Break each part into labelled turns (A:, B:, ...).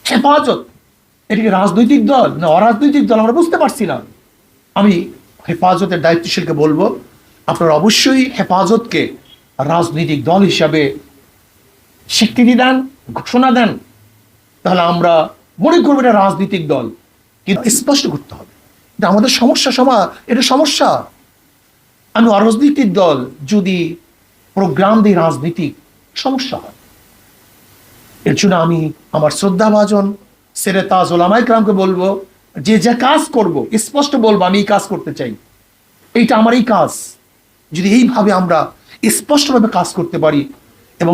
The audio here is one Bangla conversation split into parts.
A: হেফাজত, এটা কি রাজনৈতিক দল না অরাজনৈতিক দল আমরা বুঝতে পারছি না। আমি হেফাজতের দায়িত্বশীলকে বলবো, আপনারা অবশ্যই হেফাজতকে রাজনৈতিক দল হিসাবে স্বীকৃতি দেন, ঘোষণা দেন, তাহলে আমরা মনে করবো এটা রাজনৈতিক দল। কিন্তু স্পষ্ট করতে হবে এটা আমাদের সমস্যা, এটা সমস্যা। আমি অরাজনৈতিক দল যদি প্রোগ্রাম দিই রাজনীতিক, সমস্যা হয়। এর জন্য আমি আমার শ্রদ্ধাভাজন সেরে তাজ ওলামায়ে কেরামকে বলবো, যে যে কাজ করব স্পষ্ট বলবো আমি এই কাজ করতে চাই, এইটা আমার এই কাজ। যদি এইভাবে আমরা স্পষ্টভাবে কাজ করতে পারি এবং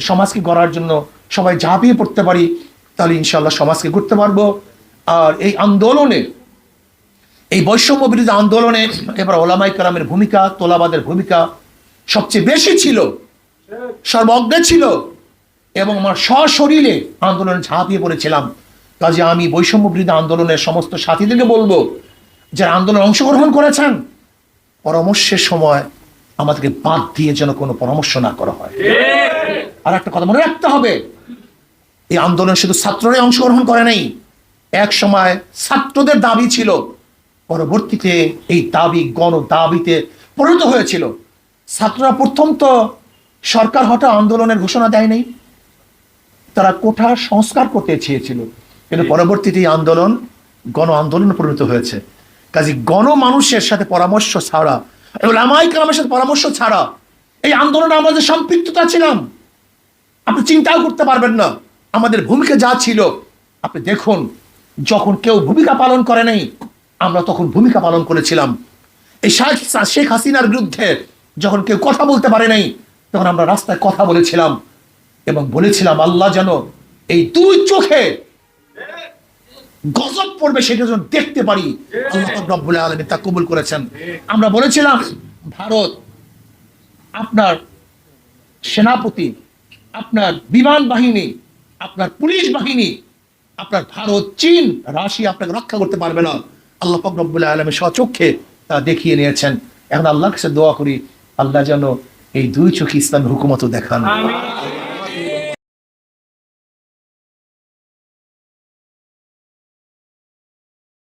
A: সমাজকে গড়ার জন্য সবাই ঝাঁপিয়ে পড়তে পারি, তাহলে ইনশাআল্লাহ সমাজকে গড়তে পারবো। আর এই আন্দোলনে, এই বৈষম্য বিরোধী আন্দোলনে এবার ওলামায়ে কেরামের ভূমিকা, তোলাবাদের ভূমিকা সবচেয়ে বেশি ছিল, সর্বজ্ঞ ছিল, এবং আমার সশরীরে আন্দোলনে ঝাঁপিয়ে পড়েছিলাম। কাজে আমি বৈষম্য বিরোধী আন্দোলনের সমস্ত সাথীদেরকে বলবো, যারা আন্দোলনে অংশগ্রহণ করেছেন, পরামর্শের সময় আমাদেরকে বাদ দিয়ে যেন কোনো পরামর্শ না করা হয়। আর একটা কথা মনে রাখতে হবে, এই আন্দোলন শুধু ছাত্ররাই অংশগ্রহণ করে নাই, এক সময় ছাত্রদের দাবি ছিল, পরবর্তীতে এই দাবি গণ দাবিতে পরিণত হয়েছিল। ছাত্ররা প্রথম তো সরকার হঠাৎ আন্দোলনের ঘোষণা দেয় নাই, তারা কোঠা সংস্কার করতে চেয়েছিল, কিন্তু পরবর্তীতে এই আন্দোলন গণ আন্দোলনে পরিণত হয়েছে। কাজে গণমানুষের সাথে পরামর্শ ছাড়া, ওলামায়ে কেরামের সাথে পরামর্শ ছাড়া এই আন্দোলনে আমরা যে সম্পৃক্ততা ছিলাম, আপনি চিন্তাও করতে পারবেন না আমাদের ভূমিকা যা ছিল। আপনি দেখুন, যখন কেউ ভূমিকা পালন করে নাই, আমরা তখন ভূমিকা পালন করেছিলাম। এই শেখ হাসিনার বিরুদ্ধে যখন কেউ কথা বলতে পারে নাই, তখন আমরা রাস্তায় কথা বলেছিলাম এবং বলেছিলাম আল্লাহ যেন এই দুই চোখে গজব পড়বে সেটা যেন দেখতে পারি। আল্লাহ পাক রব্বুল আলামিন তা কবুল করেছেন। আমরা বলেছিলাম ভারত, আপনার সেনাপতি, আপনার বিমান বাহিনী, আপনার পুলিশ বাহিনী, আপনার ভারত, চীন, রাশিয়া আপনাকে রক্ষা করতে পারবে না। আল্লাহ পাক রব্বুল আলামিন স্বচক্ষে তা দেখিয়ে নিয়েছেন। এখন আল্লাহর কাছে দোয়া করি, আল্লাহ যেন এই দুই চোখে ইসলামের হুকুমত দেখান।